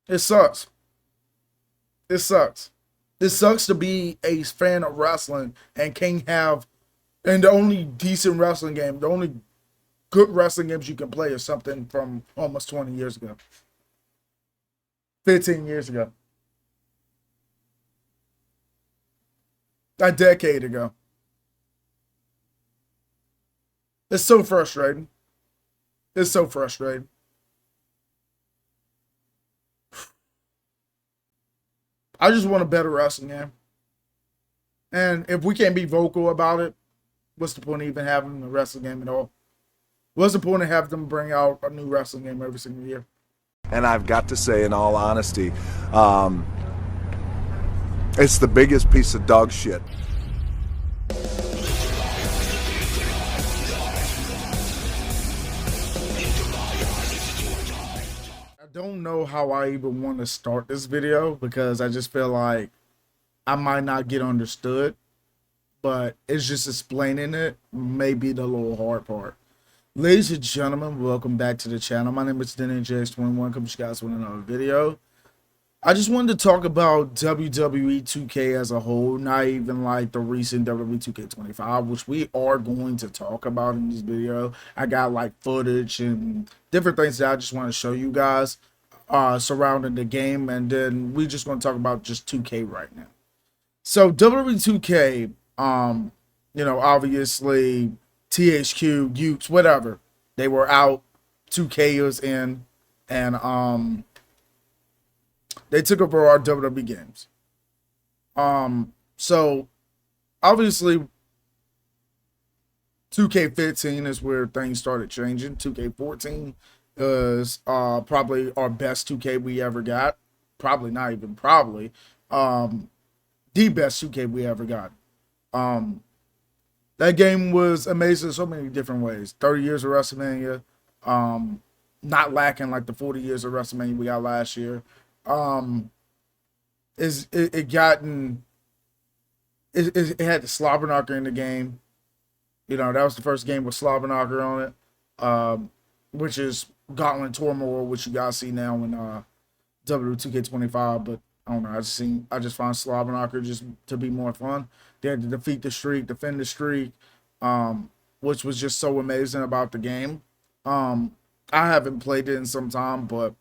It sucks. It sucks. It sucks to be a fan of wrestling and can't have, and the only decent wrestling game, the only good wrestling games you can play is something from almost 20 years ago, 15 years ago, a decade ago. It's so frustrating. It's so frustrating. I just want a better wrestling game. And if we can't be vocal about it, what's the point of even having a wrestling game at all? What's the point of having them bring out a new wrestling game every single year? And I've got to say, in all honesty, um, it's the biggest piece of dog shit. I don't know how I even want to start this video because I just feel like I might not get understood, but it's just explaining it may be the little hard part. Ladies and gentlemen, welcome back to the channel. My name is DennyJX21. Come to you guys with another video. I just wanted to talk about WWE 2K as a whole, not even like the recent WWE 2K25, which we are going to talk about in this video. I got like footage and different things that I just want to show you guys surrounding the game, and then we just going to talk about just 2K right now. So WWE 2K, obviously THQ, Ukes, whatever, they were out. 2K was in, and they took over our WWE games. So obviously 2K15 is where things started changing. 2K14 is probably our best 2K we ever got. Probably not even probably. The best 2K we ever got. That game was amazing in so many different ways. 30 years of WrestleMania. Not lacking like the 40 years of WrestleMania we got last year. Is it gotten it had the slobber knocker in the game. That was the first game with slobber knocker on it. Which is Gauntlet Turmoil, which you guys see now in W2K25, but I don't know. I just find slobber knocker just to be more fun. They had to defeat the streak, defend the streak, which was just so amazing about the game. I haven't played it in some time, but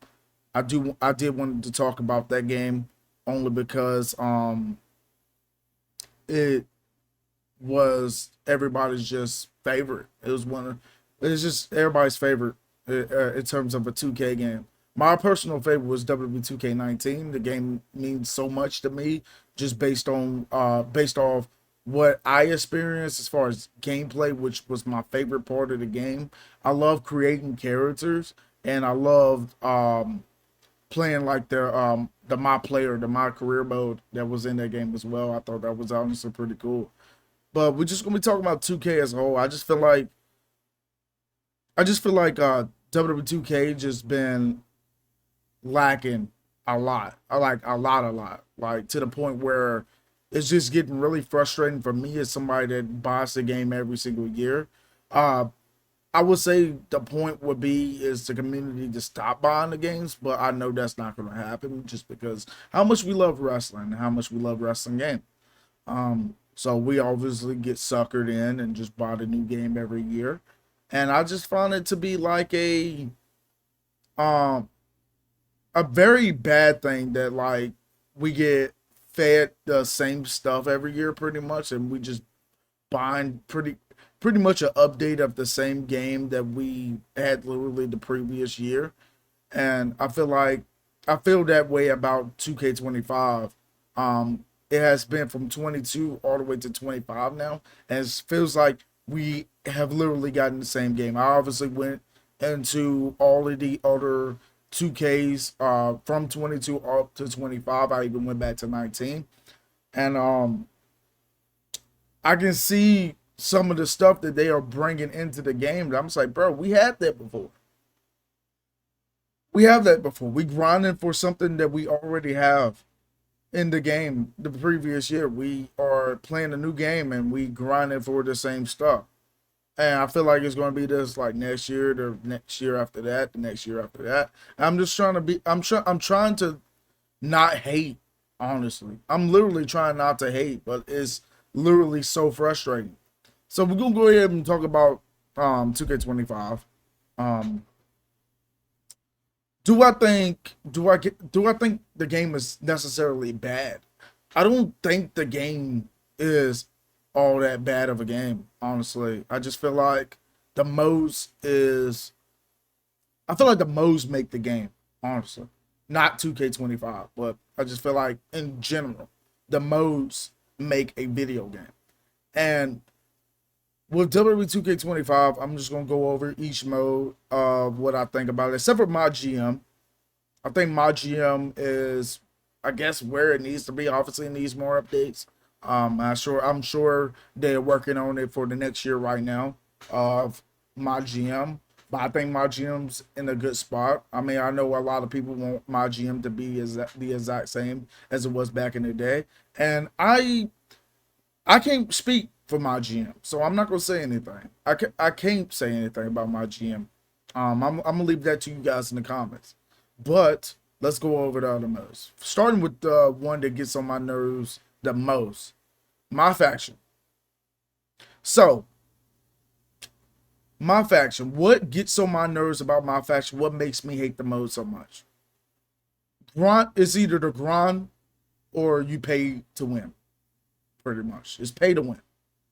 I did want to talk about that game only because it was everybody's just favorite. It's just everybody's favorite in terms of a 2K game. My personal favorite was WWE 2K19. The game means so much to me just based off what I experienced as far as gameplay, which was my favorite part of the game. I love creating characters, and I loved playing like the my player, the my career mode that was in that game as well. I thought that was honestly pretty cool. But we're just gonna be talking about 2K as a whole. I just feel like WWE 2K just been lacking a lot. I like a lot. Like to the point where it's just getting really frustrating for me as somebody that buys the game every single year. Uh I would say the point would be is the community to stop buying the games, but I know that's not going to happen just because how much we love wrestling, how much we love wrestling game. So we obviously get suckered in and just buy the new game every year, and I just found it to be like um a very bad thing that like we get fed the same stuff every year pretty much, and we just buying pretty much an update of the same game that we had literally the previous year. And I feel that way about 2K25. It has been from 22 all the way to 25 now, and it feels like we have literally gotten the same game. I obviously went into all of the other 2Ks from 22 up to 25. I even went back to 19, and I can see some of the stuff that they are bringing into the game that I'm just like, bro, we had that before. We have that before. We grinding for something that we already have in the game the previous year. We are playing a new game and we grinding for the same stuff. And I feel like it's going to be this like next year, the next year after that, the next year after that. I'm just trying to be. I'm trying to not hate. Honestly, I'm literally trying not to hate, but it's literally so frustrating. So we're gonna go ahead and talk about 2K25. Um, do I think the game is necessarily bad? I don't think the game is all that bad of a game, honestly. I just feel like the modes is I feel like the modes make the game, honestly. Not 2K25, but I just feel like in general, the modes make a video game. And with WWE 2K25, I'm just gonna go over each mode of what I think about it, except for my GM. I think my GM is, I guess, where it needs to be. Obviously, it needs more updates. I'm sure they're working on it for the next year right now of my GM. But I think my GM's in a good spot. I mean, I know a lot of people want my GM to be the exact same as it was back in the day, and I can't speak for my GM, so I'm not gonna say anything. I can't say anything about my GM. I'm gonna leave that to you guys in the comments. But let's go over the other modes. Starting with the one that gets on my nerves the most, my faction. So my faction, what gets on my nerves about my faction? What makes me hate the mode so much? Grunt is either the grind or you pay to win. Pretty much, it's pay to win.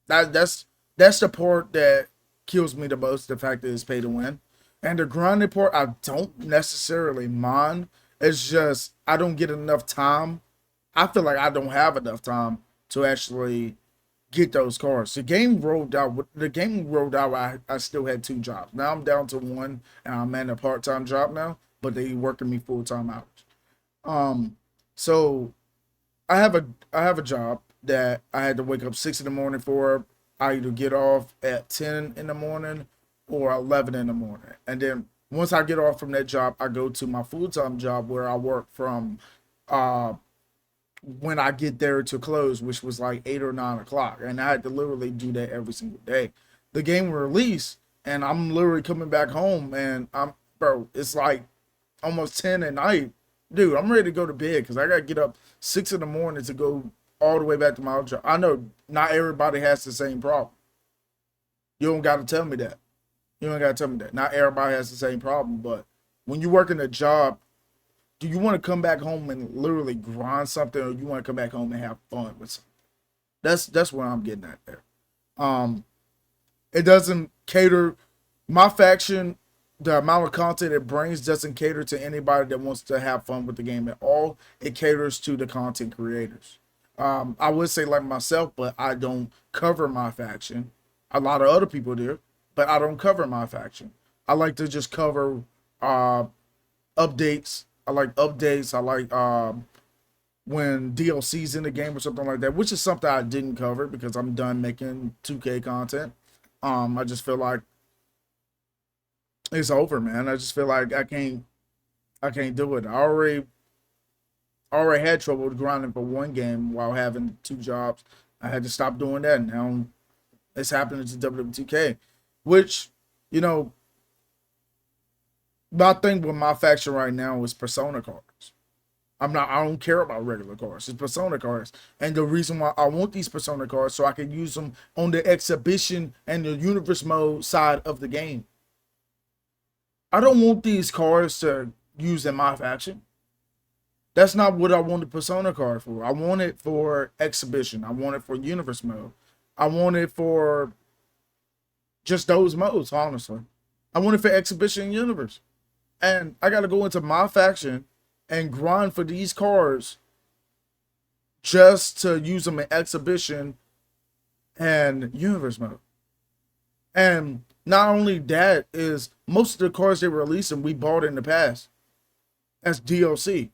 That's the part that kills me the most. The fact that it's pay to win, and the grinding part I don't necessarily mind. It's just I don't get enough time. I feel like I don't have enough time to actually get those cars. The game rolled out. The game rolled out. I still had two jobs. Now I'm down to one, and I'm at a part-time job now. But they working me full-time hours. Um, so I have a job that I had to wake up 6 in the morning for. I either get off at 10 in the morning or 11 in the morning. And then once I get off from that job, I go to my full-time job where I work from uh when I get there to close, which was like 8 or 9 o'clock. And I had to literally do that every single day. The game released and I'm literally coming back home and it's like almost 10 at night. Dude, I'm ready to go to bed because I gotta get up 6 in the morning to go all the way back to my old job. I know not everybody has the same problem. You don't gotta tell me that. You don't gotta tell me that. Not everybody has the same problem, but when you work in a job, do you want to come back home and literally grind something, or you want to come back home and have fun with something? That's what I'm getting at there. Um, it doesn't cater my faction. The amount of content it brings doesn't cater to anybody that wants to have fun with the game at all. It caters to the content creators. I would say like myself, but I don't cover my faction. A lot of other people do, but I don't cover my faction. I like to just cover uh, updates. I like updates. I like when DLC's in the game or something like that, which is something I didn't cover because I'm done making 2K content. I just feel like it's over, man. I just feel like I can't do it. I already had trouble grinding for one game while having two jobs. I had to stop doing that. Now it's happening to WWE2K, which, you know, my thing with my faction right now is persona cards. I don't care about regular cards. It's persona cards. And the reason why I want these persona cards so I can use them on the exhibition and the universe mode side of the game. I don't want these cards to use in my faction. That's not what I want the persona card for. I want it for exhibition. I want it for universe mode. I want it for just those modes, honestly. I want it for exhibition and universe. And I gotta go into my faction and grind for these cards just to use them in exhibition and universe mode. And not only that is most of the cards they release and we bought in the past as DLC.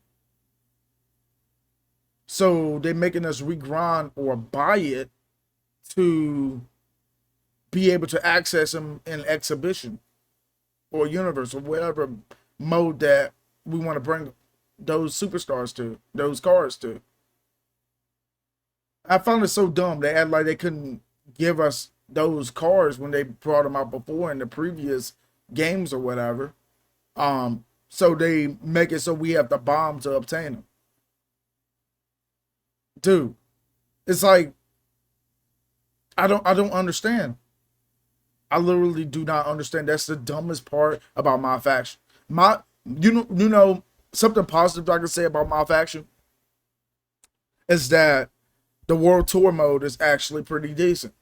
So they're making us regrind or buy it to be able to access them in exhibition or universe or whatever mode that we want to bring those superstars to, those cards to. I found it so dumb. They act like they couldn't give us those cars when they brought them out before in the previous games or whatever. So they make it so we have to bomb to obtain them. Dude, it's like I don't understand. I literally do not understand. That's the dumbest part about my faction. You know something positive I can say about my faction is that the world tour mode is actually pretty decent.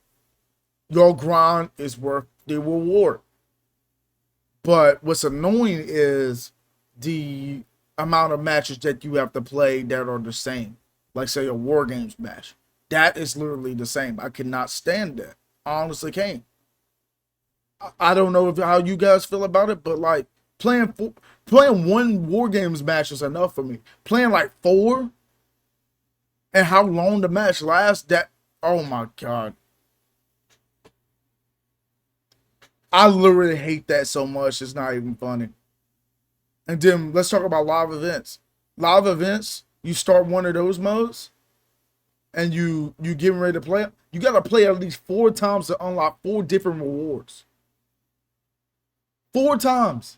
Your grind is worth the reward. But what's annoying is the amount of matches that you have to play that are the same. Like say a War Games match. That is literally the same. I cannot stand that. I honestly can't. I don't know how you guys feel about it, but like playing one War Games match is enough for me. Playing like four and how long the match lasts, that, oh my God. I literally hate that so much. It's not even funny. And then let's talk about live events. Live events, you start one of those modes and you getting ready to play it. You got to play at least 4 times to unlock 4 different rewards. 4 times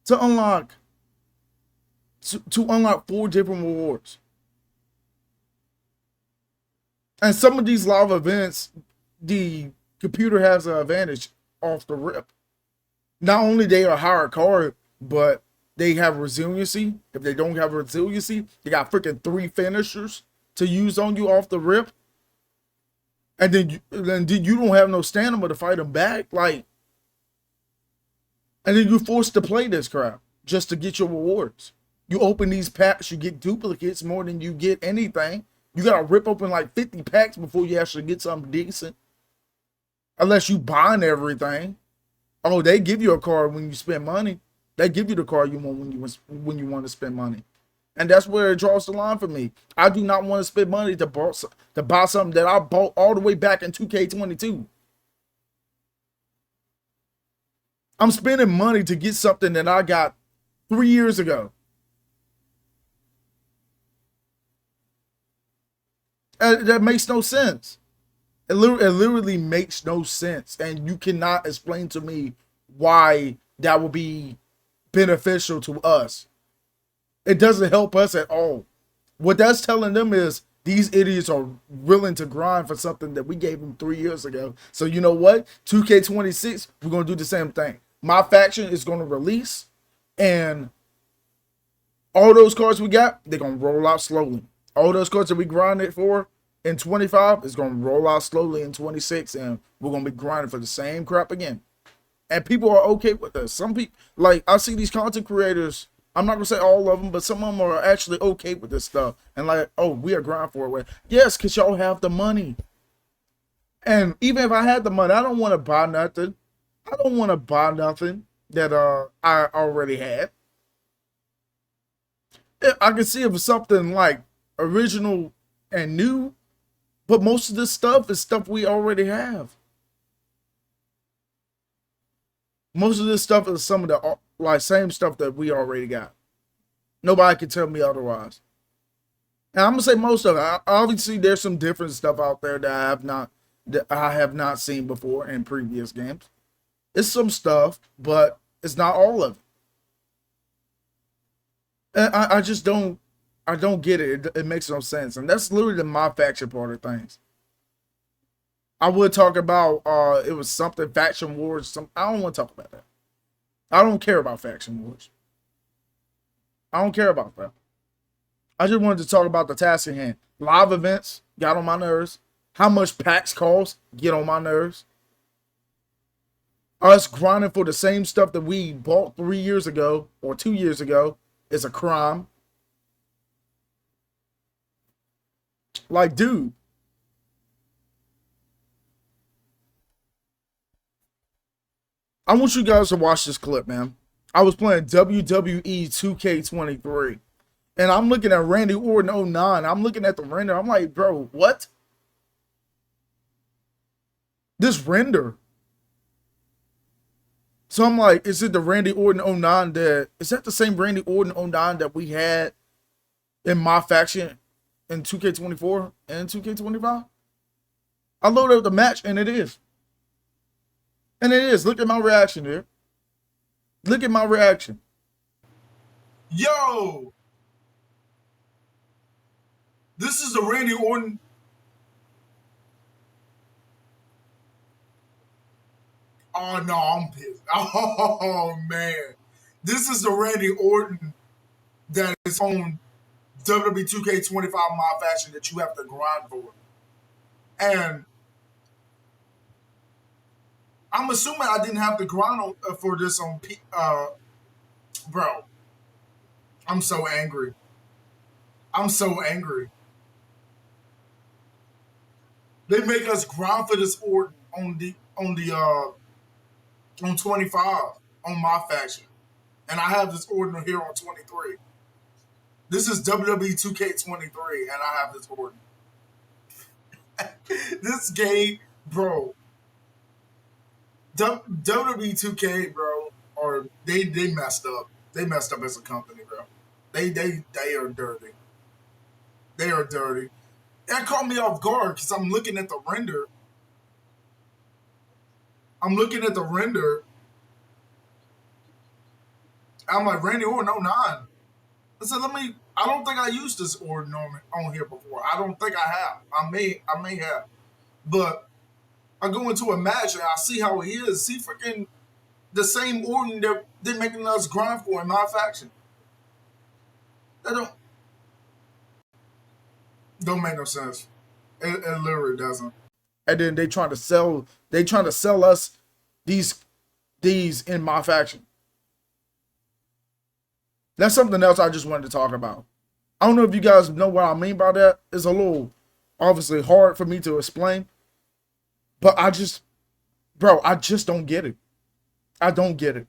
to unlock 4 different rewards. And some of these live events, the computer has an advantage off the rip. Not only they are higher card, but they have resiliency. If they don't have resiliency, they got freaking 3 finishers to use on you off the rip. And then you don't have no stamina to fight them back. Like, and then you're forced to play this crap just to get your rewards. You open these packs, you get duplicates more than you get anything. You gotta rip open like 50 packs before you actually get something decent. Unless you bind everything. Oh, they give you a card when you spend money. They give you the card you want when you want to spend money. And that's where it draws the line for me. I do not want to spend money to buy something that I bought all the way back in 2K22. I'm spending money to get something that I got 3 years ago. That makes no sense. It literally makes no sense. And you cannot explain to me why that will be beneficial to us. It doesn't help us at all. What that's telling them is these idiots are willing to grind for something that we gave them 3 years ago. So you know what? 2K26, we're going to do the same thing. My faction is going to release, and all those cards we got, they're going to roll out slowly. All those cards that we grinded for in 25 is going to roll out slowly in 26, and we're going to be grinding for the same crap again. And people are okay with this. Some people, like, I see these content creators, I'm not going to say all of them, but some of them are actually okay with this stuff. And like, oh, we are grinding for it. Yes, because y'all have the money. And even if I had the money, I don't want to buy nothing. I don't want to buy nothing that I already had. I can see if it's something like original and new, but most of this stuff is stuff we already have. Most of this stuff is some of the like same stuff that we already got. Nobody can tell me otherwise. And I'm gonna say most of it. Obviously, there's some different stuff out there that I have not seen before in previous games. It's some stuff, but it's not all of it. And I just don't. I don't get it. It makes no sense, and that's literally my faction part of things. I would talk about it was something faction wars. I don't want to talk about that. I don't care about faction wars. I don't care about that. I just wanted to talk about the task at hand. Live events got on my nerves. How much packs cost get on my nerves. Us grinding for the same stuff that we bought 3 years ago or 2 years ago is a crime. Like, dude. I want you guys to watch this clip, man. I was playing WWE 2K23. And I'm looking at Randy Orton 09. I'm looking at the render. I'm like, bro, what? This render. So I'm like, is it the Randy Orton 09 is that the same Randy Orton 09 that we had in my faction in 2K24 and 2K25? I loaded up the match, and it is. And it is. Look at my reaction here. Look at my reaction. Yo, this is the Randy Orton. Oh no, I'm pissed. Oh man, this is the Randy Orton that is on WWE 2K25 My Fashion that you have to grind for. And I'm assuming I didn't have to grind for this on bro. I'm so angry. I'm so angry. They make us grind for this Orton on 25 on My Faction. And I have this Orton here on 23. This is WWE 2K23 and I have this Orton. This game, bro. WWE 2K, bro, or they messed up. They messed up as a company, bro. They are dirty. They are dirty. That caught me off guard because I'm looking at the render. I'm looking at the render. I'm like, Randy Orton 09. I said, I don't think I used this Orton on here before. I don't think I have. I may have. But I go into a match and I see how he is. See freaking the same Orton that they're making us grind for in My Faction. That don't make no sense. It literally doesn't. And then they trying to sell us these in My Faction. That's something else I just wanted to talk about. I don't know if you guys know what I mean by that. It's a little obviously hard for me to explain. But I just don't get it. I don't get it.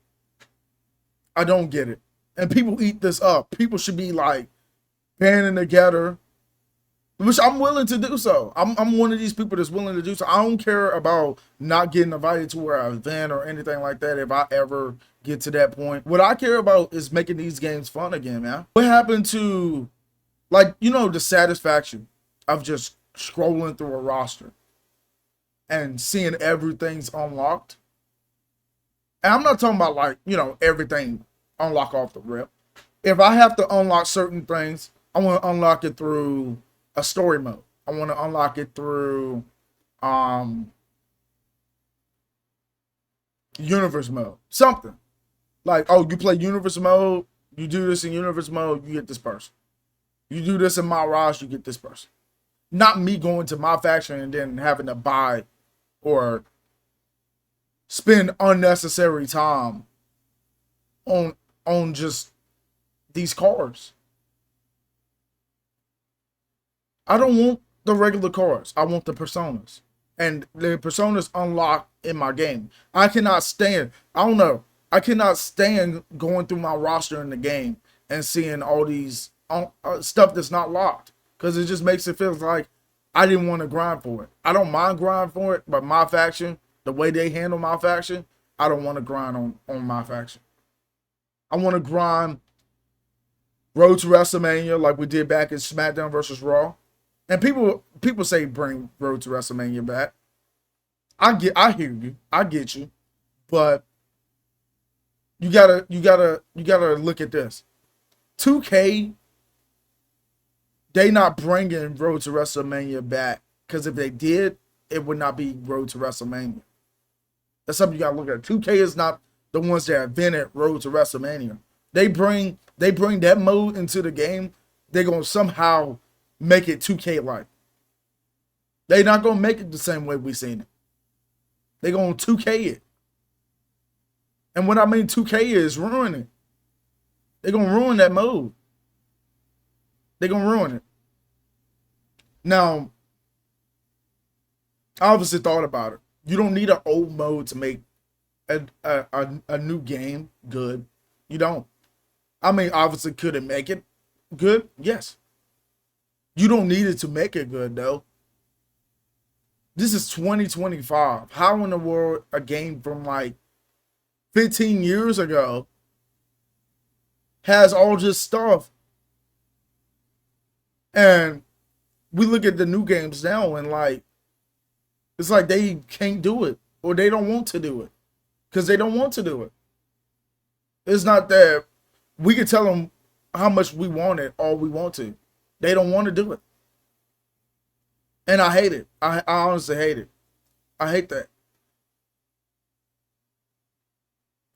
I don't get it. And people eat this up. People should be like banding together, which I'm willing to do so. I'm one of these people that's willing to do so. I don't care about not getting invited to an event or anything like that if I ever get to that point. What I care about is making these games fun again, man. What happened to, like, the satisfaction of just scrolling through a roster and seeing everything's unlocked? And I'm not talking about like, everything unlock off the rip. If I have to unlock certain things, I want to unlock it through a story mode. I want to unlock it through universe mode. Something. Like, oh, you play universe mode, you do this in universe mode, you get this person. You do this in my roster, you get this person. Not me going to My Faction and then having to buy or spend unnecessary time on just these cards. I don't want the regular cards. I want the personas. And the personas unlock in my game. I cannot stand going through my roster in the game and seeing all these stuff that's not locked. Because it just makes it feel like I didn't want to grind for it. I don't mind grind for it, but My Faction, the way they handle My Faction, I don't want to grind on My Faction. I want to grind Road to WrestleMania like we did back in SmackDown versus Raw. And people say bring Road to WrestleMania back. I hear you. I get you. But you gotta look at this. 2K, they not bringing Road to WrestleMania back, because if they did, it would not be Road to WrestleMania. That's something you gotta look at. 2K is not the ones that invented Road to WrestleMania. They bring that mode into the game. They're gonna somehow make it 2K like. They're not gonna make it the same way we seen it. They're gonna 2K it. And what I mean 2K is ruin it. They're gonna ruin that mode. They're gonna ruin it. Now, I obviously thought about it. You don't need an old mode to make a new game good. You don't. I mean, obviously, could it make it good? Yes. You don't need it to make it good, though. This is 2025. How in the world a game from like 15 years ago has all this stuff? And we look at the new games now and like, It's like they can't do it or they don't want to do it because they don't want to do it. It's not that we can tell them how much we want it all we want to. They don't want to do it. And I hate it. I honestly hate it. I hate that.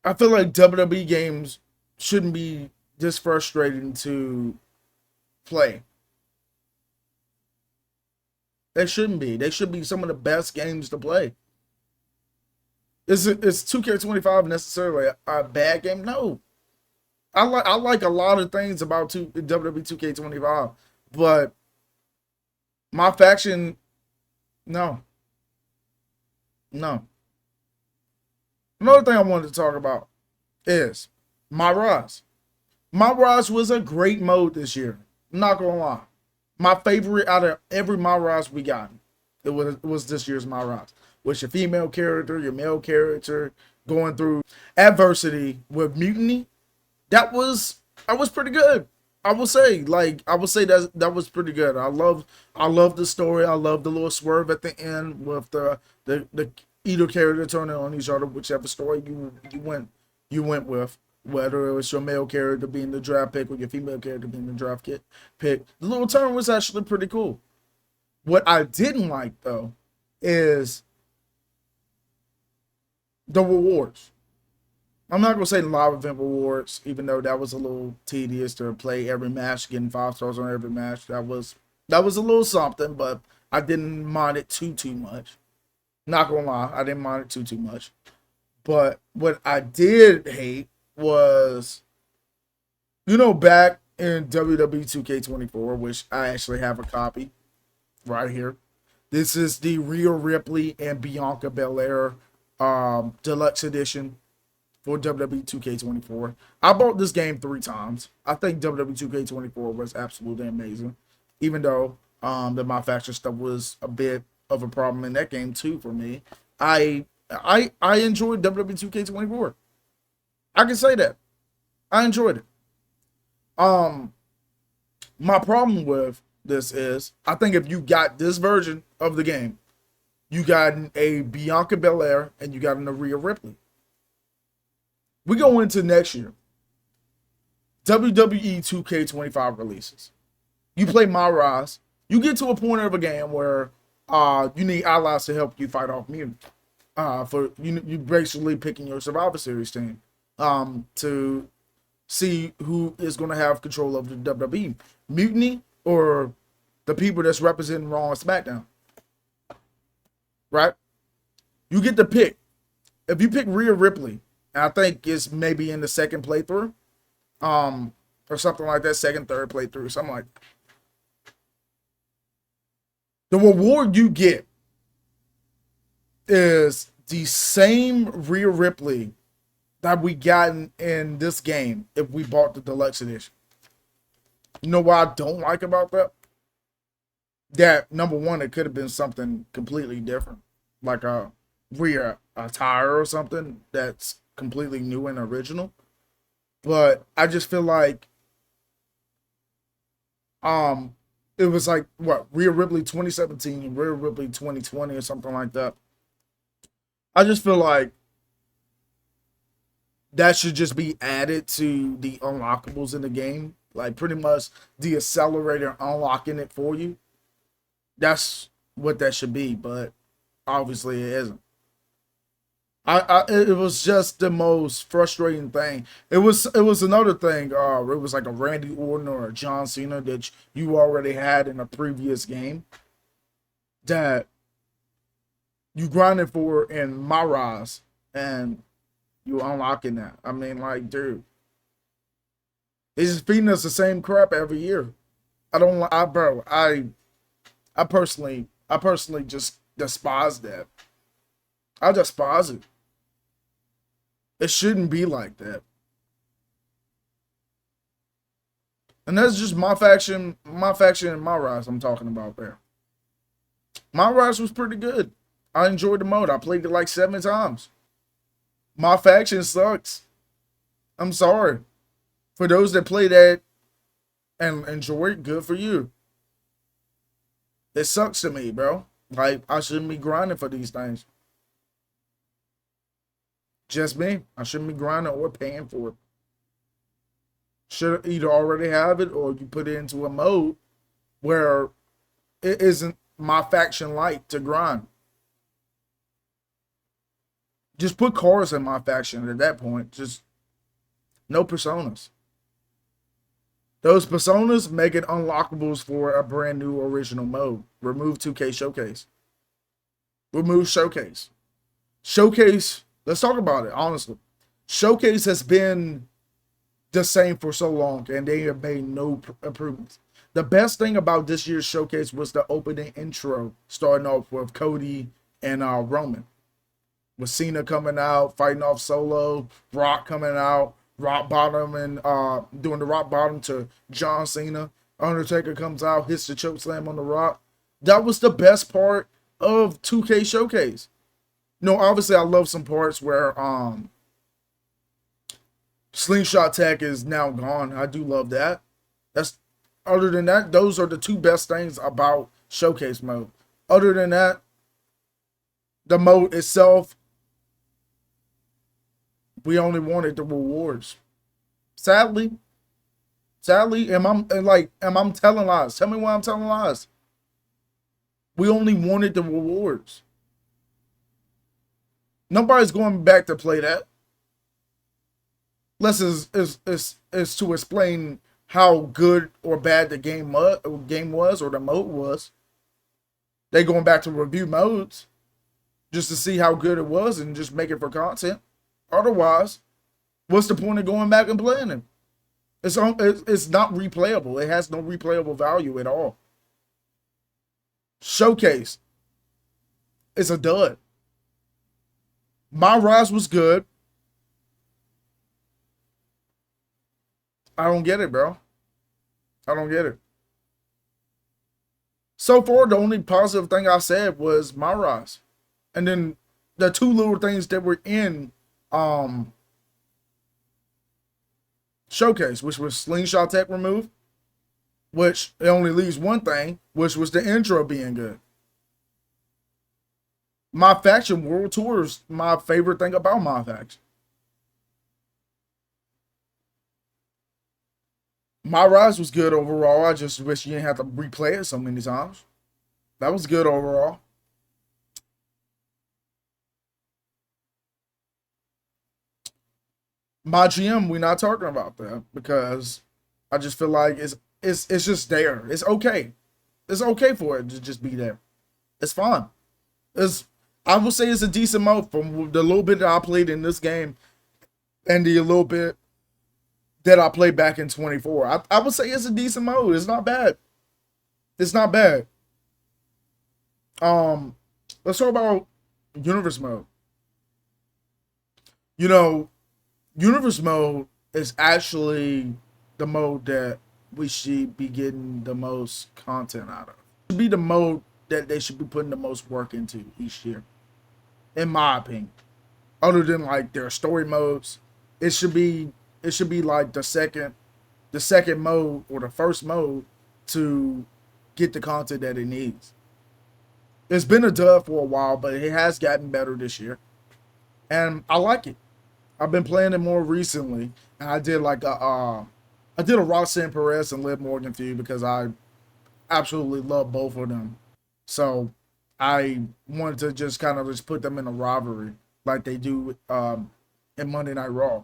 I feel like WWE games shouldn't be this frustrating to play. They shouldn't be. They should be some of the best games to play. Is 2K25 necessarily a bad game? No. I like a lot of things about WWE 2K25, but my faction, no. No. Another thing I wanted to talk about is My Rise. My Rise was a great mode this year. I'm not gonna lie. My favorite out of every My Rise we got, it was this year's My Rise. With your female character, your male character, going through adversity with mutiny. That was pretty good. I will say that was pretty good. I love the story. I love the little swerve at the end with the either character turning on each other, whichever story you went with. Whether it was your male character being the draft pick or your female character being the draft pick. The little turn was actually pretty cool. What I didn't like though is the rewards. I'm not gonna say live event rewards, even though that was a little tedious to play every match, getting 5 stars on every match. That was a little something, but I didn't mind it too much. Not gonna lie, I didn't mind it too much. But what I did hate was, back in WWE 2K24, which I actually have a copy right here. This is the Rhea Ripley and Bianca Belair deluxe edition for WWE 2K24. I bought this game 3 times. I think WWE 2K24 was absolutely amazing, even though the My Faction stuff was a bit of a problem in that game too for me. I enjoyed WWE 2K24. I can say that. I enjoyed it. My problem with this is, I think if you got this version of the game, you got a Bianca Belair and you got an Rhea Ripley. We go into next year. WWE 2K25 releases. You play My Rise. You get to a point of a game where you need allies to help you fight off mutiny. For you basically picking your Survivor Series team to see who is going to have control of the WWE. Mutiny or the people that's representing Raw and SmackDown. Right? You get to pick. If you pick Rhea Ripley, and I think it's maybe in the second playthrough, or something like that, second, third playthrough, something like that. The reward you get is the same Rhea Ripley that we got in this game if we bought the deluxe edition. You know what I don't like about that? That, number one, it could have been something completely different. Like a Rhea attire or something that's completely new and original. But I just feel like it was like, what, Rhea Ripley 2017 and Rhea Ripley 2020 or something like that. I just feel like that should just be added to the unlockables in the game. Like, pretty much the accelerator unlocking it for you. That's what that should be, but obviously it isn't. It was just the most frustrating thing. It was another thing. It was like a Randy Orton or a John Cena that you already had in a previous game that you grinded for in My Rise, and you unlocking that. I mean, like, dude, it's just feeding us the same crap every year. I personally just despise that. I despise it. It shouldn't be like that. And that's just my faction and My Rise I'm talking about there. My Rise was pretty good. I enjoyed the mode. I played it like 7 times. My faction sucks. I'm sorry. For those that play that and enjoy it, good for you. It sucks to me, bro. Like, I shouldn't be grinding for these things. Just me. I shouldn't be grinding or paying for it. Should either already have it or you put it into a mode where it isn't my faction like to grind. Just put cars in my faction at that point. Just no personas. Those personas make it unlockables for a brand new original mode. Remove 2K Showcase. Remove Showcase. Showcase, let's talk about it, honestly. Showcase has been the same for so long, and they have made no improvements. The best thing about this year's Showcase was the opening intro, starting off with Cody and Roman. With Cena coming out, fighting off Solo, Rock coming out, Rock Bottom and doing the Rock Bottom to John Cena. Undertaker comes out, hits the choke slam on the Rock. That was the best part of 2K Showcase. No, obviously I love some parts where Slingshot Tech is now gone. I do love that. That's other than that, those are the two best things about Showcase mode. Other than that, the mode itself, we only wanted the rewards. Sadly, am I telling lies? Tell me why I'm telling lies. We only wanted the rewards. Nobody's going back to play that. Unless is to explain how good or bad the game was or the mode was. They going back to review modes just to see how good it was and just make it for content. Otherwise, what's the point of going back and playing it? It's not replayable. It has no replayable value at all. Showcase is a dud. My Rise was good. I don't get it, bro. I don't get it. So far, the only positive thing I said was my Rise. And then the two little things that were in Showcase, which was Slingshot Tech removed, which it only leaves one thing, which was the intro being good. My faction World Tour is my favorite thing about my faction. My Rise was good overall. I just wish you didn't have to replay it so many times. That was good overall. My GM, we're not talking about that because I just feel like it's just there. It's okay. It's okay for it to just be there. It's fine. I would say it's a decent mode from the little bit that I played in this game and the little bit that I played back in 24. I would say it's a decent mode. It's not bad. It's not bad. Let's talk about Universe mode. You know, Universe mode is actually the mode that we should be getting the most content out of. It should be the mode that they should be putting the most work into each year, in my opinion. Other than like their story modes, it should be like the second mode or the first mode to get the content that it needs. It's been a dud for a while, but it has gotten better this year, and I like it. I've been playing it more recently, and I did a Roxanne Perez and Liv Morgan feud because I absolutely love both of them. So I wanted to just kind of just put them in a rivalry like they do in Monday Night Raw.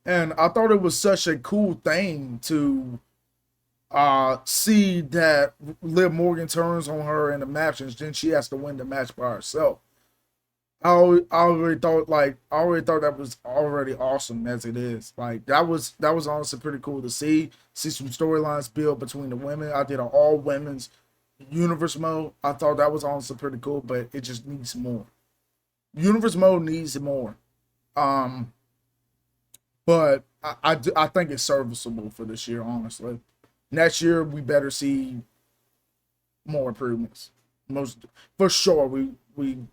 And I thought it was such a cool thing to see that Liv Morgan turns on her in the match and then she has to win the match by herself. I already thought that was already awesome as it is. Like that was honestly pretty cool to see some storylines build between the women. I did an all women's Universe mode. I thought that was honestly pretty cool, but it just needs more. Universe mode needs more. But I think it's serviceable for this year, honestly. Next year we better see more improvements. Most for sure we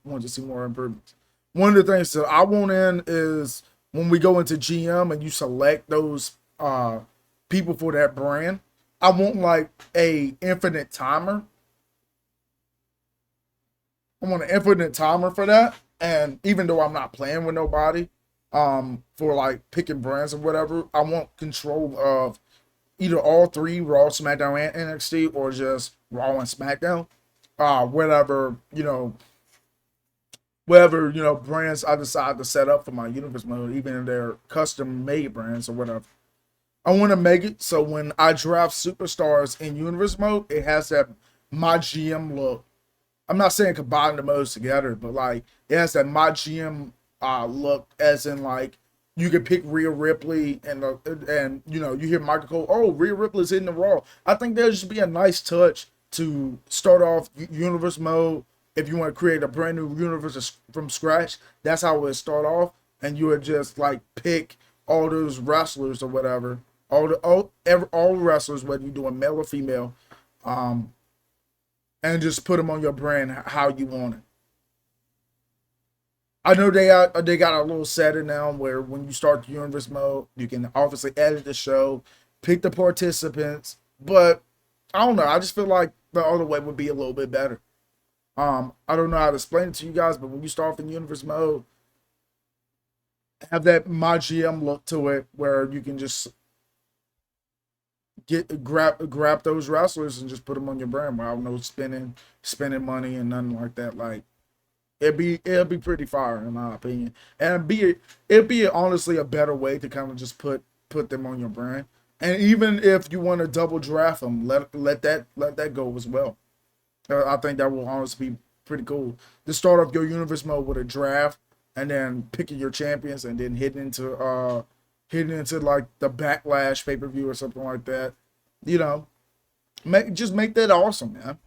want to see more improvements. One of the things that I want in is when we go into GM and you select those people for that brand, I want like a infinite timer I want an infinite timer for that. And even though I'm not playing with nobody, for like picking brands or whatever, I want control of either all three, Raw, SmackDown, and NXT, or just Raw and SmackDown. Whatever, brands I decide to set up for my universe mode, even if they're custom made brands or whatever. I want to make it so when I draft superstars in universe mode, it has that my GM look. I'm not saying combine the modes together, but like it has that my GM look, as in like you can pick Rhea Ripley and you hear Michael Cole, oh, Rhea Ripley's in the Raw. I think there'd just be a nice touch to start off universe mode. If you want to create a brand new universe from scratch, that's how it would start off, and you would just like pick all those wrestlers or whatever, all wrestlers, whether you're doing male or female, and just put them on your brand how you want it. I know they got a little setting now where when you start the universe mode, you can obviously edit the show, pick the participants, but I don't know. I just feel like the other way would be a little bit better. I don't know how to explain it to you guys, but when you start off in universe mode, have that my GM look to it where you can just grab those wrestlers and just put them on your brand without no spending money and nothing like that. Like it'll be pretty fire in my opinion, and it'd be honestly a better way to kind of just put them on your brand. And even if you want to double draft them, let that go as well. I think that will honestly be pretty cool to start off your universe mode with a draft, and then picking your champions, and then hitting into like the Backlash pay-per-view or something like that. Make that awesome, man.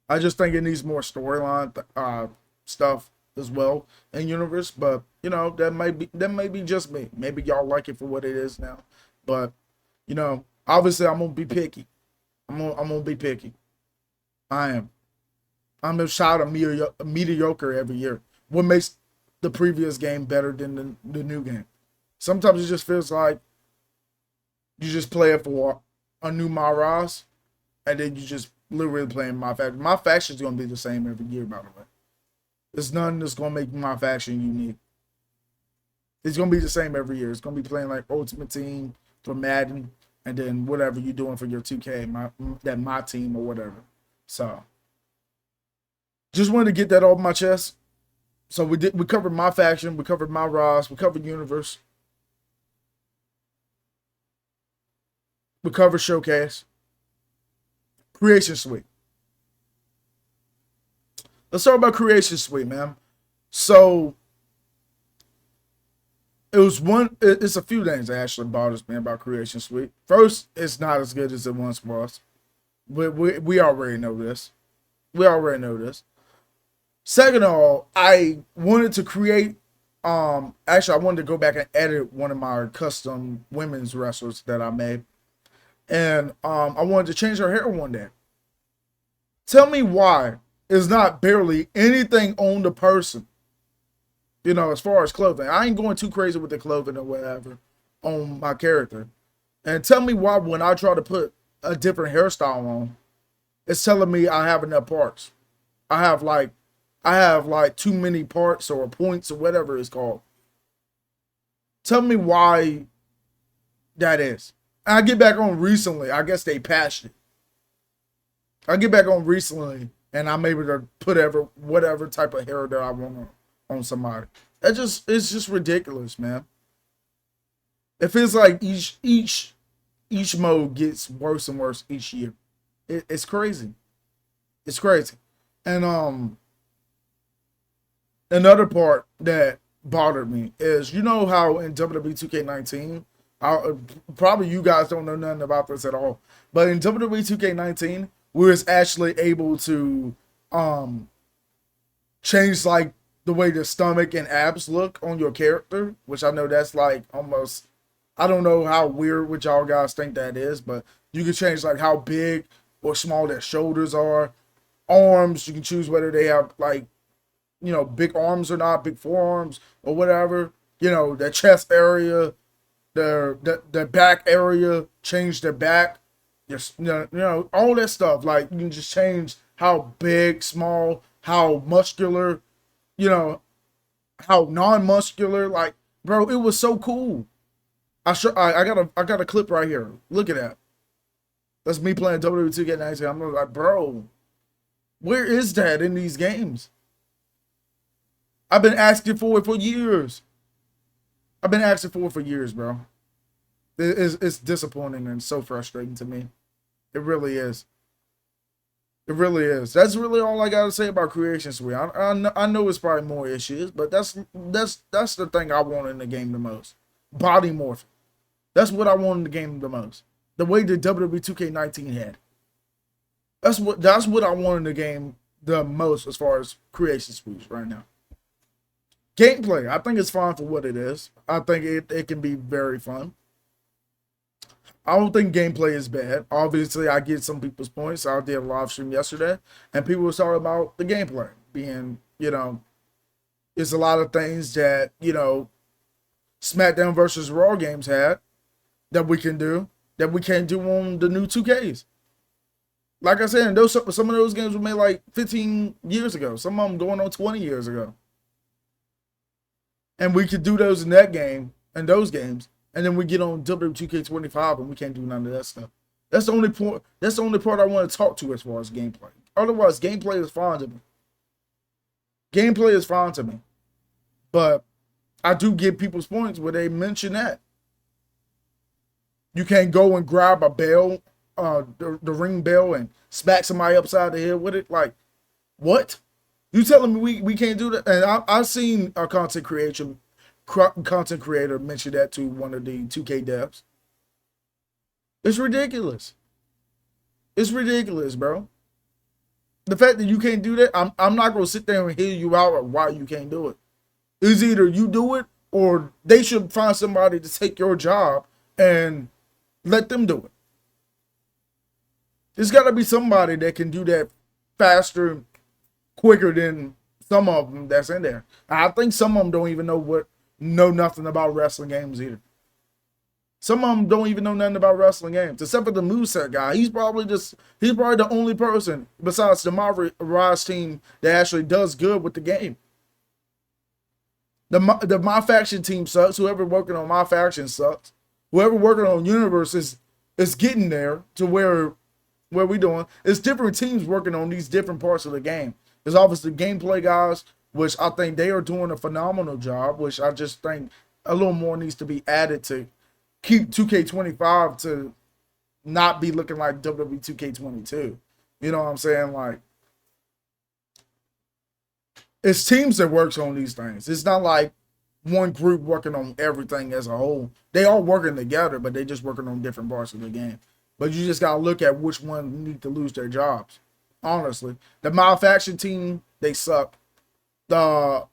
I just think it needs more storyline stuff as well in universe, but that may be just me. Maybe y'all like it for what it is now, but obviously I'm gonna be picky. I'm gonna be picky. I am. I'm a shot of mediocre every year. What makes the previous game better than the new game? Sometimes it just feels like you just play it for a new Maras, and then you just literally playing my faction. My faction's gonna be the same every year, by the way. There's nothing that's gonna make my faction unique. It's gonna be the same every year. It's gonna be playing like Ultimate Team for Madden, and then whatever you're doing for your 2K, my team or whatever. So, just wanted to get that off my chest. So we covered my faction, we covered my Ross, we covered Universe, we covered Showcase, Creation Suite. Let's talk about Creation Suite, man. So it's a few things that actually bothers me about Creation Suite. First, it's not as good as it once was. We already know this. Second of all, I wanted to create, actually I wanted to go back and edit one of my custom women's wrestlers that I made. And I wanted to change her hair one day. Tell me why it's not barely anything on the person, as far as clothing. I ain't going too crazy with the clothing or whatever on my character. And tell me why when I try to put a different hairstyle on, it's telling me I have enough parts. I have like too many parts or points or whatever it's called. Tell me why that is. And I get back on recently. I guess they patched it. I get back on recently, and I'm able to put whatever type of hair that I want on somebody. It's just ridiculous, man. It feels like each mode gets worse and worse each year. It's crazy. It's crazy. And another part that bothered me is, how in WWE 2K19, probably you guys don't know nothing about this at all, but in WWE 2K19, we was actually able to change like the way the stomach and abs look on your character, which I know that's like almost, I don't know how weird what y'all guys think that is, but you can change like how big or small their shoulders are. Arms, you can choose whether they have like, big arms or not, big forearms or whatever. Their chest area, their back area, change their back. Just all that stuff. Like you can just change how big, small, how muscular, you know, how non-muscular. Like, bro, it was so cool. I got a clip right here. Look at that. That's me playing WWE 2K19. I'm like, bro, where is that in these games? I've been asking for it for years. I've been asking for it for years, bro. It's disappointing and so frustrating to me. It really is. It really is. That's really all I gotta say about Creation Suite. I know it's probably more issues, but that's the thing I want in the game the most. Body morphing. That's what I want in the game the most. The way the WWE 2K19 had. That's what I want in the game the most as far as Creation Suites right now. Gameplay, I think it's fine for what it is. I think it can be very fun. I don't think gameplay is bad. Obviously, I get some people's points. I did a live stream yesterday, and people were talking about the gameplay being, it's a lot of things that, SmackDown versus Raw games had that we can do that we can't do on the new 2Ks. Like I said, some of those games were made like 15 years ago. Some of them going on 20 years ago. And we could do those in that game and those games. And then we get on WWE2K25 and we can't do none of that stuff. That's the only point. That's the only part I want to talk to as far as gameplay. Otherwise, gameplay is fine to me. Gameplay is fine to me. But I do get people's points where they mention that. You can't go and grab a bell, the ring bell, and smack somebody upside the head with it. Like, what? You telling me we can't do that? And I've seen a content creator mention that to one of the 2K devs. It's ridiculous. It's ridiculous, bro. The fact that you can't do that, I'm not gonna sit there and hear you out on why you can't do it. It's either you do it or they should find somebody to take your job and let them do it. There's got to be somebody that can do that faster, quicker than some of them that's in there. I think some of them don't even know nothing about wrestling games either. Some of them don't even know nothing about wrestling games, except for the moveset guy. He's probably the only person besides the Rise team that actually does good with the game. The My Faction team sucks. Whoever working on My Faction sucks. Whoever working on Universe is getting there to where we doing. It's different teams working on these different parts of the game. There's obviously gameplay guys, which I think they are doing a phenomenal job, which I just think a little more needs to be added to keep 2K25 to not be looking like WWE 2K22. You know what I'm saying? Like, it's teams that works on these things. It's not like one group working on everything as a whole. They all working together, but they just working on different parts of the game. But you just gotta look at which one need to lose their jobs. Honestly, the My Faction team, they suck. The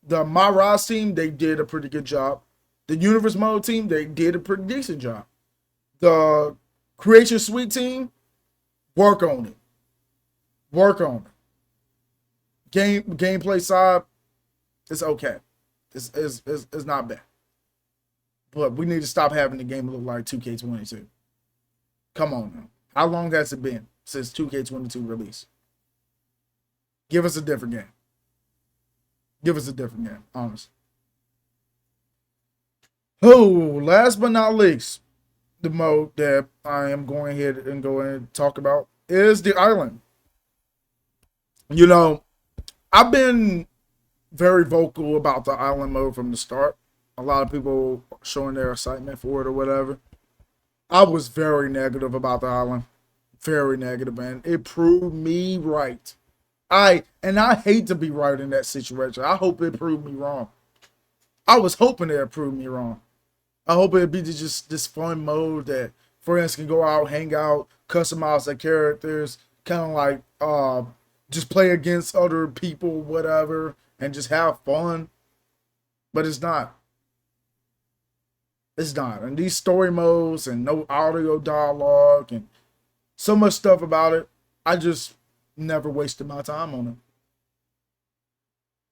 My Rise team, they did a pretty good job. The Universe Mode team, they did a pretty decent job. The Creation Suite team, work on it. Work on it. Gameplay side, it's okay. It's not bad. But we need to stop having the game look like 2K22. Come on now. How long has it been since 2K22 release? Give us a different game. Give us a different game, honestly. Oh, last but not least, the mode that I am going ahead and talk about is the island. You know, I've been very vocal about the island mode from the start. A lot of people showing their excitement for it or whatever. I was very negative about the island. Very negative, man. It proved me right. I hate to be right in that situation. I hope it proved me wrong. I was hoping it proved me wrong. I hope it'd be just this fun mode that friends can go out, hang out, customize their characters, kind of like just play against other people, whatever, and just have fun. But it's not. It's not. And these story modes and no audio dialogue and so much stuff about it, I just never wasted my time on it.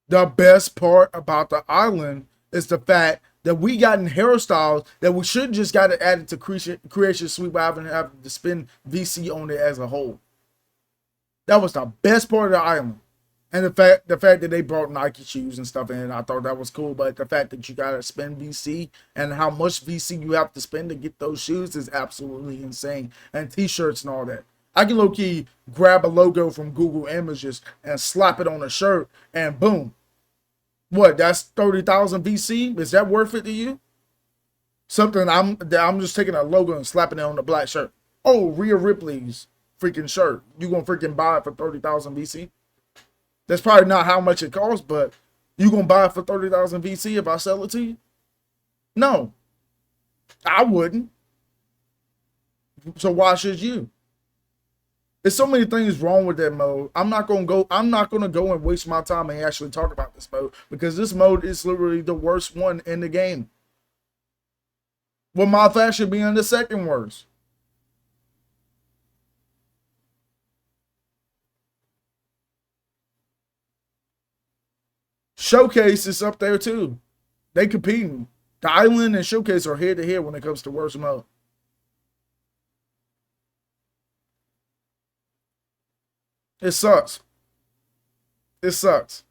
The best part about the island is the fact that we gotten hairstyles that we should just got it added to Creation Suite by having to spend VC on it as a whole. That was the best part of the island. And the fact that they brought Nike shoes and stuff in, I thought that was cool. But the fact that you gotta spend VC and how much VC you have to spend to get those shoes is absolutely insane. And T-shirts and all that. I can low key grab a logo from Google Images and slap it on a shirt, and boom. What? That's 30,000 VC. Is that worth it to you? Something I'm just taking a logo and slapping it on the black shirt. Oh, Rhea Ripley's freaking shirt. You gonna freaking buy it for 30,000 VC? That's probably not how much it costs, but you gonna buy it for 30,000 VC if I sell it to you? No, I wouldn't. So why should you? There's so many things wrong with that mode. I'm not gonna go and waste my time and actually talk about this mode, because this mode is literally the worst one in the game. Well, my fashion being the second worst. Showcase is up there too. They competing. The Island and Showcase are head to head when it comes to worst mode. It sucks. It sucks.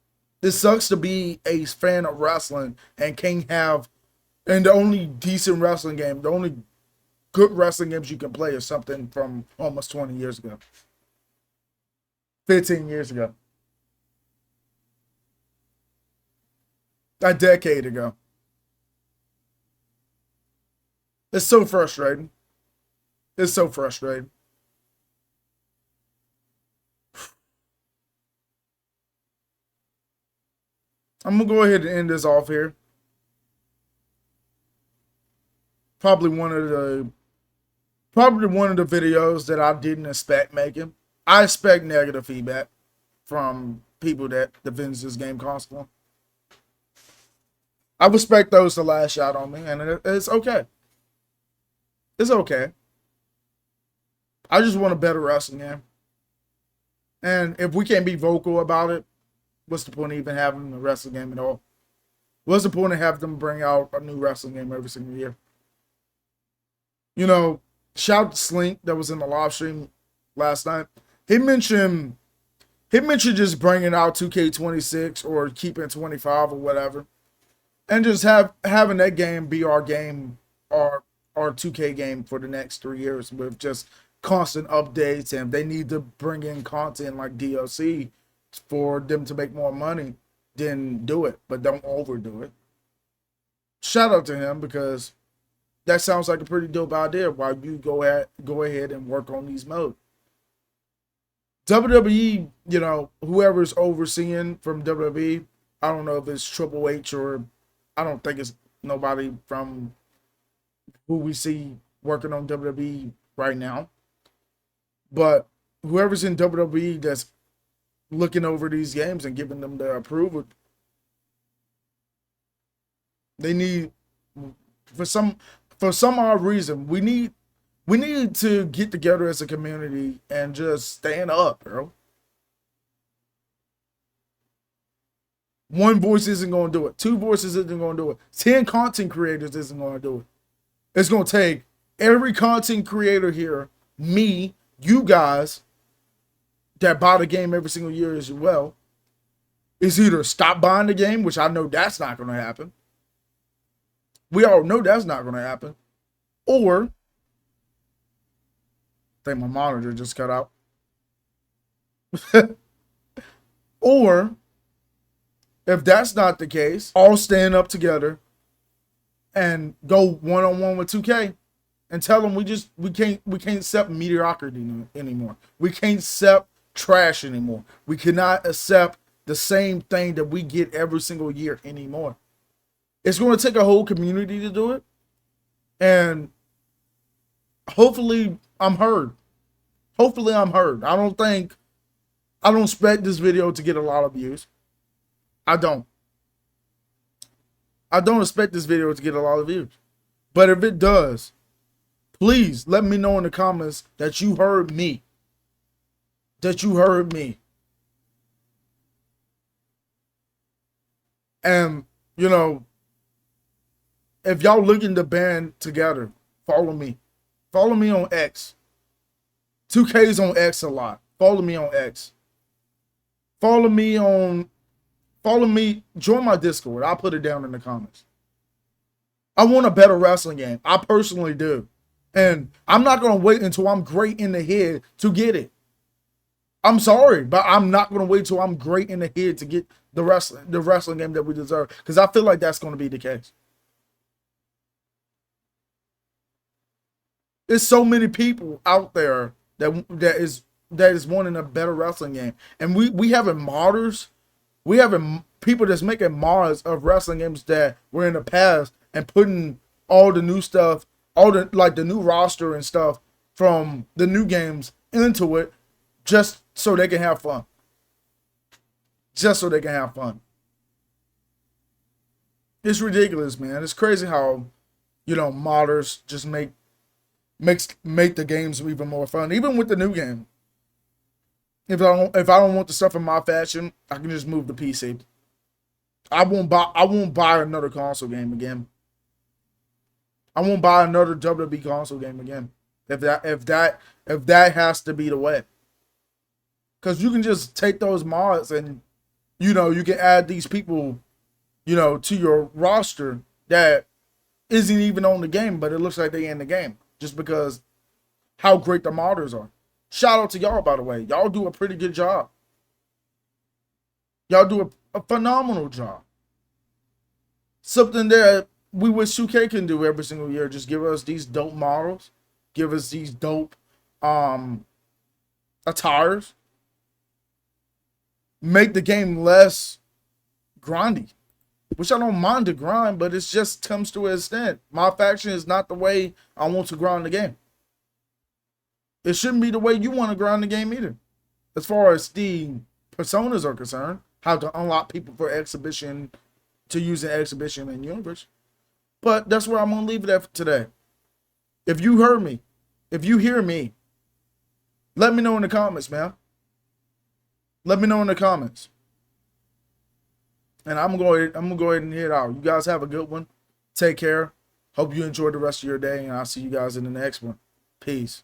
It sucks to be a fan of wrestling and can't have, and the only decent wrestling game, the only good wrestling games you can play is something from almost 20 years ago. 15 years ago. A decade ago. It's so frustrating. It's so frustrating. I'm gonna go ahead and end this off here. Probably one of the videos that I didn't expect making. I expect negative feedback from people that defends this game constantly. I respect those to lash out on me, and it's okay. It's okay. I just want a better wrestling game. And if we can't be vocal about it, what's the point of even having a wrestling game at all? What's the point of having them bring out a new wrestling game every single year? You know, shout out to Slink that was in the live stream last night. He mentioned just bringing out 2K26 or keeping 25 or whatever, and just having that game be our game, our 2K game for the next 3 years, with just constant updates. And if they need to bring in content like DLC for them to make more money, then do it, but don't overdo it. Shout out to him, because that sounds like a pretty dope idea while you go ahead and work on these modes. WWE, you know, whoever's overseeing from WWE, I don't know if it's Triple H, or I don't think it's nobody from who we see working on WWE right now. But whoever's in WWE that's looking over these games and giving them the approval, they need, for some odd reason, we need to get together as a community and just stand up, bro. One voice isn't going to do it. 2 voices isn't going to do it. 10 content creators isn't going to do it. It's going to take every content creator here, me, you guys that buy the game every single year as well, is either stop buying the game, which I know that's not going to happen. We all know that's not going to happen. Or, I think my monitor just cut out. Or, if that's not the case, all stand up together and go one-on-one with 2K and tell them we can't accept mediocrity anymore. We can't accept trash anymore. We cannot accept the same thing that we get every single year anymore. It's going to take a whole community to do it, and hopefully I'm heard. Hopefully I'm heard. I don't expect this video to get a lot of views. I don't expect this video to get a lot of views. But if it does, please let me know in the comments that you heard me. That you heard me. And, you know, if y'all looking to band together, follow me. Follow me on X. 2K's on X a lot. Follow me on X. Follow me on, follow me, join my Discord. I'll put it down in the comments. I want a better wrestling game. I personally do. And I'm not going to wait until I'm great in the head to get it. I'm sorry, but I'm not going to wait till I'm great in the head to get the wrestling game that we deserve, because I feel like that's going to be the case. There's so many people out there that is wanting a better wrestling game, and we having modders, we having people that's making mods of wrestling games that were in the past and putting all the new stuff, all the like the new roster and stuff from the new games into it, just so they can have fun. Just so they can have fun. It's ridiculous, man. It's crazy how, modders just make the games even more fun. Even with the new game. If I don't want the stuff in my fashion, I can just move the PC. I won't buy another console game again. I won't buy another WWE console game again. If that has to be the way. Because you can just take those mods and you can add these people, to your roster that isn't even on the game, but it looks like they in the game just because how great the modders are. Shout out to y'all, by the way. Y'all do a pretty good job. Y'all do a phenomenal job. Something that we wish 2K can do every single year. Just give us these dope models. Give us these dope attires. Make the game less grindy. Which I don't mind the grind, but it just comes to an extent. My faction is not the way I want to grind the game. It shouldn't be the way you want to grind the game either. As far as the personas are concerned, how to unlock people for exhibition, to use an exhibition in universe. But that's where I'm going to leave it at for today. If you heard me, if you hear me, let me know in the comments, man. Let me know in the comments. And I'm going to go ahead and head out. You guys have a good one. Take care. Hope you enjoy the rest of your day, and I'll see you guys in the next one. Peace.